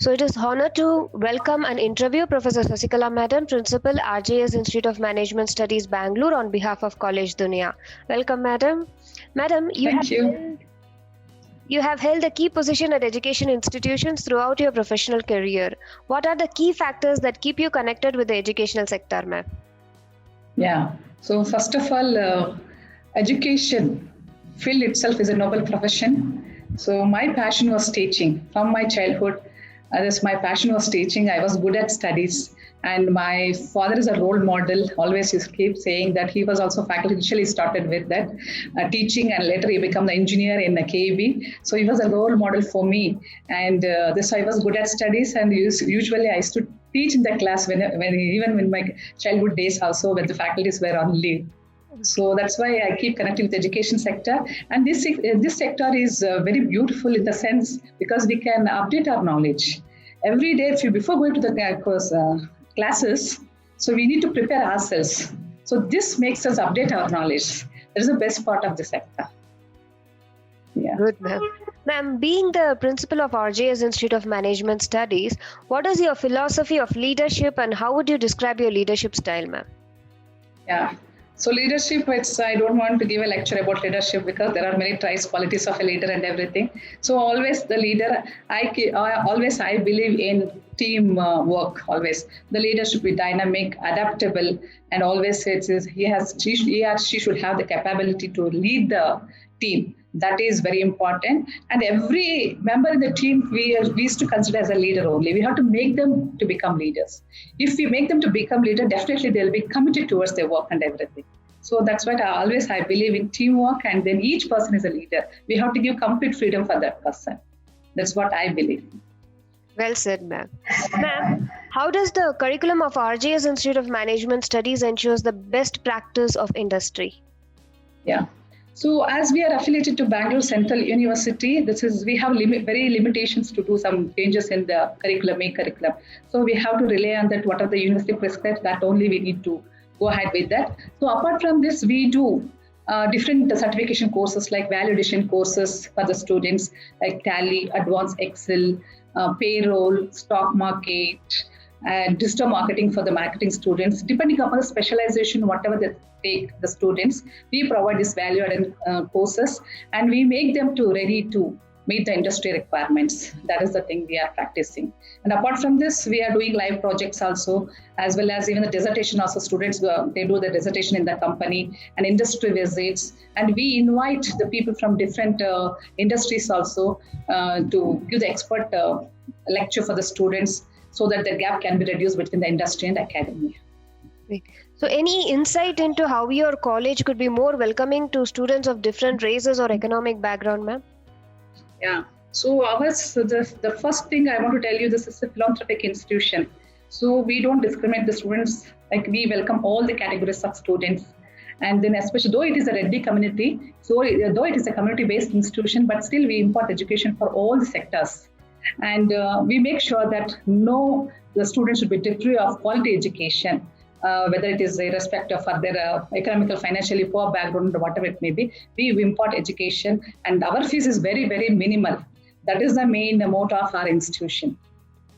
So it is honor to welcome and interview Professor Sasikala Madam, Principal, RJS Institute of Management Studies, Bangalore, on behalf of College Dunia. Welcome, Madam. Madam, Thank you. You have held a key position at education institutions throughout your professional career. What are the key factors that keep you connected with the educational sector, ma'am? Yeah. So first of all, education field itself is a noble profession. So my passion was teaching from my childhood. My passion was teaching. I was good at studies, and my father is a role model. Always he keeps saying that he was also faculty. Initially started with that teaching, and later he became the engineer in the KEB. So he was a role model for me, and this I was good at studies. And usually I used to teach in the class when even in my childhood days also when the faculties were on leave. So that's why I keep connecting with the education sector. And this sector is very beautiful in the sense because we can update our knowledge. Every day, before going to the classes, so we need to prepare ourselves. So this makes us update our knowledge. That is the best part of the sector. Yeah. Good, ma'am. Ma'am, being the principal of RJS Institute of Management Studies, what is your philosophy of leadership and how would you describe your leadership style, ma'am? Yeah. So leadership, I don't want to give a lecture about leadership because there are many qualities of a leader and everything. So always the leader, I believe in team work. Always the leader should be dynamic, adaptable, and always he or she should have the capability to lead the team. That is very important. And every member in the team, we used to consider as a leader only. We have to make them to become leaders. If we make them to become leaders, definitely they'll be committed towards their work and everything. So that's why I believe in teamwork, and then each person is a leader. We have to give complete freedom for that person. That's what I believe. Well said, ma'am. Ma'am, how does the curriculum of RJS Institute of Management Studies ensures the best practice of industry? Yeah. So as we are affiliated to Bangalore Central University, we have very limitations to do some changes in the curriculum. So we have to rely on that whatever the university prescribes, that only we need to go ahead with that. So apart from this, we do different certification courses like value addition courses for the students like Tally, Advanced Excel, Payroll, Stock Market, and digital marketing for the marketing students. Depending upon the specialization, whatever they take the students, we provide these value-added courses and we make them ready to meet the industry requirements. That is the thing we are practicing. And apart from this, we are doing live projects also, as well as even the dissertation also. Students, they do the dissertation in the company and industry visits. And we invite the people from different industries also to give the expert lecture for the students, so that the gap can be reduced between the industry and academia. So any insight into how your college could be more welcoming to students of different races or economic background, ma'am? Yeah. So the first thing I want to tell you, this is a philanthropic institution. So we don't discriminate the students, like we welcome all the categories of students. And then especially though it is a Reddy community, though it is a community-based institution, but still we impart education for all the sectors. And we make sure that the students should be deprived of quality education, whether it is irrespective of their economical, financially poor background or whatever it may be. We impart education and our fees is very, very minimal. That is the main motto of our institution.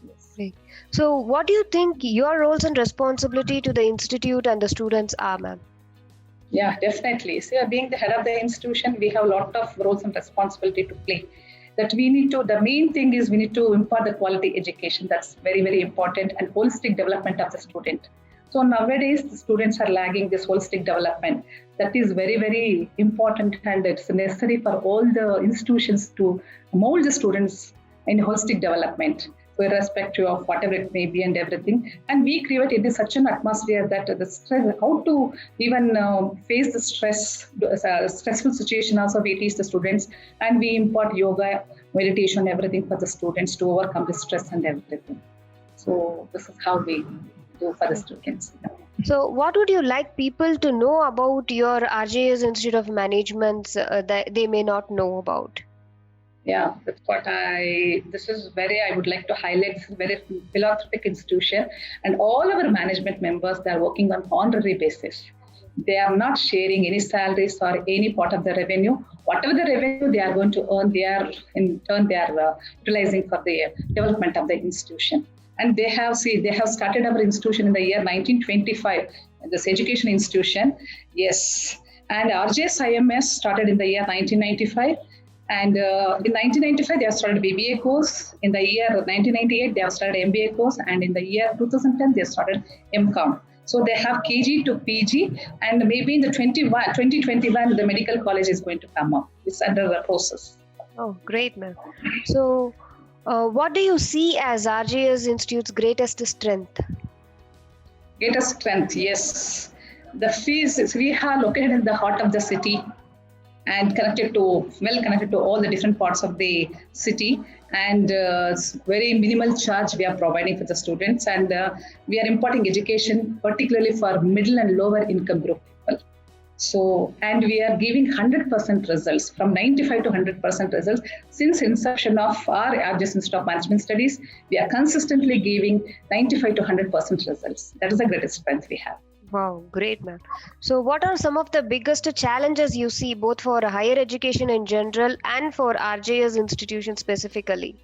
Yes. So what do you think your roles and responsibility to the institute and the students are, ma'am? Yeah, definitely. So being the head of the institution, we have a lot of roles and responsibility to play. The main thing is we need to impart the quality education. That's very, very important, and holistic development of the student. So nowadays, the students are lagging this holistic development. That is very, very important, and it's necessary for all the institutions to mold the students in holistic development, irrespective of whatever it may be and everything. And we create it in such an atmosphere that the stress, how to even face the stressful situation also we teach the students, and we impart yoga, meditation, everything for the students to overcome the stress and everything. So this is how we do for the students. So what would you like people to know about your RJS Institute of Management that they may not know about? Yeah, that's what I would like to highlight. This is very philanthropic institution, and all our management members, they are working on honorary basis. They are not sharing any salaries or any part of the revenue. whatever the revenue they are going to earn, in turn they are utilizing for the development of the institution. And they have started our institution in the year 1925, this education institution. Yes. And RJS IMS started in the year 1995. And in 1995, they have started BBA course. In the year 1998, they have started MBA course. And in the year 2010, they started MCOM. So they have KG to PG. And maybe in the 2021, the medical college is going to come up. It's under the process. Oh, great, ma'am. So what do you see as RJS Institute's greatest strength? Greatest strength, yes. The fees, we are located in the heart of the city and well connected to all the different parts of the city. And very minimal charge we are providing for the students. And we are imparting education, particularly for middle and lower income group people. So, and we are giving 100% results, from 95 to 100% results. Since inception of our RJS Institute of Management Studies, we are consistently giving 95 to 100% results. That is the greatest strength we have. Wow, great, ma'am. So what are some of the biggest challenges you see both for higher education in general and for RJS institution specifically?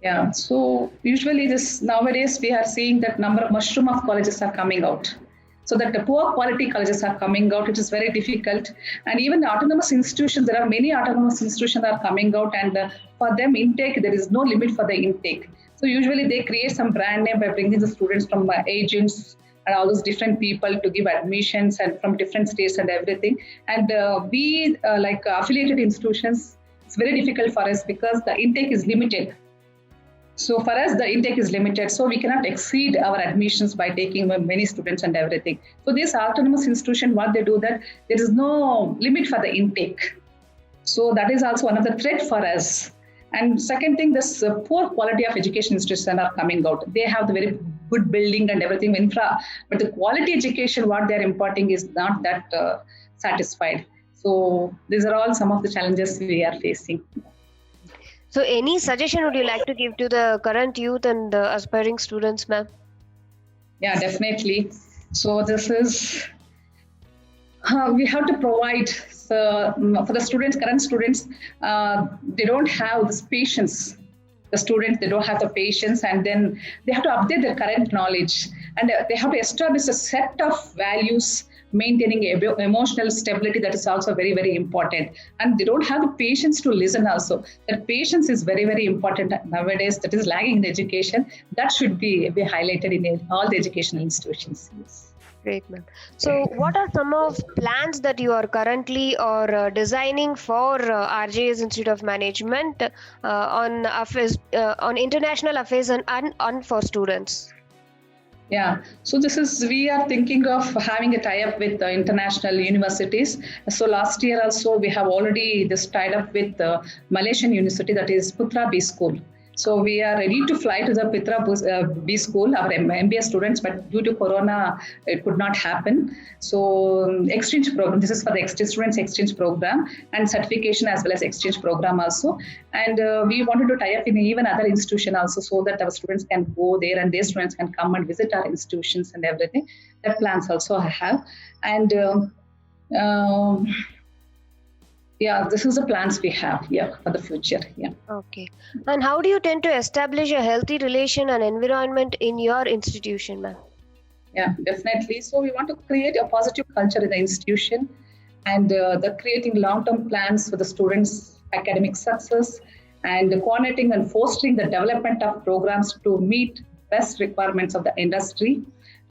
Yeah, so usually nowadays we are seeing that number of mushroom of colleges are coming out. So that the poor quality colleges are coming out, it is very difficult. And even the autonomous institutions, there are many autonomous institutions that are coming out, and for them intake, there is no limit for the intake. So usually they create some brand name by bringing the students from agents and all those different people to give admissions and from different states and everything. And we like affiliated institutions, it's very difficult for us because the intake is limited. So for us, the intake is limited, so we cannot exceed our admissions by taking many students and everything. So this autonomous institution, what they do that there is no limit for the intake. So that is also one of the threat for us. And second thing, this poor quality of education institutions are coming out. They have the very good building and everything, infra, but the quality education, what they're imparting is not that satisfied. So these are all some of the challenges we are facing. So any suggestion would you like to give to the current youth and the aspiring students, ma'am? Yeah, definitely. So this is, we have to provide for the students, current students, they don't have this patience. The students, they don't have the patience, and then they have to update their current knowledge, and they have to establish a set of values, maintaining emotional stability. That is also very, very important. And they don't have the patience to listen also. That patience is very, very important nowadays. That is lagging in education. That should be highlighted in all the educational institutions. Yes. Great, ma'am. So what are some of plans that you are currently or designing for RJS Institute of Management on international affairs and for students? Yeah, so we are thinking of having a tie-up with the international universities. So last year also, we have already tied up with the Malaysian university, that is Putra B School. So we are ready to fly to the Putra B School, our MBA students, but due to Corona, it could not happen. So exchange program, this is for the students exchange program and certification as well as exchange program also. And we wanted to tie up in even other institution also, so that our students can go there and their students can come and visit our institutions and everything. That plans also I have. And yeah, this is the plans we have for the future. Yeah. Okay. And how do you tend to establish a healthy relation and environment in your institution, ma'am? Yeah, definitely. So we want to create a positive culture in the institution, and the creating long-term plans for the students' academic success, and coordinating and fostering the development of programs to meet best requirements of the industry,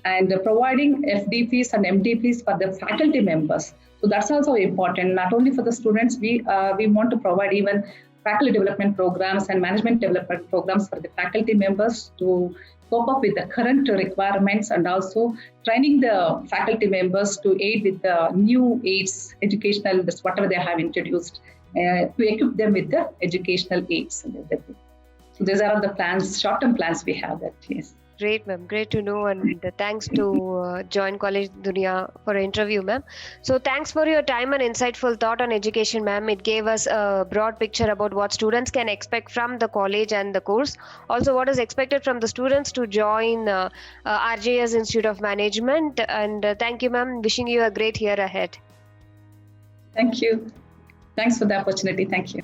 and providing FDPs and MDPs for the faculty members. So that's also important. Not only for the students, we want to provide even faculty development programs and management development programs for the faculty members to cope up with the current requirements, and also training the faculty members to aid with the new aids, educational, that's whatever they have introduced, to equip them with the educational aids and everything. So these are the plans, short-term plans we have that, yes. Great, ma'am. Great to know, and thanks to join College Dunia for an interview, ma'am. So thanks for your time and insightful thought on education, ma'am. It gave us a broad picture about what students can expect from the college and the course. Also, what is expected from the students to join RJS Institute of Management. And thank you, ma'am. Wishing you a great year ahead. Thank you. Thanks for the opportunity. Thank you.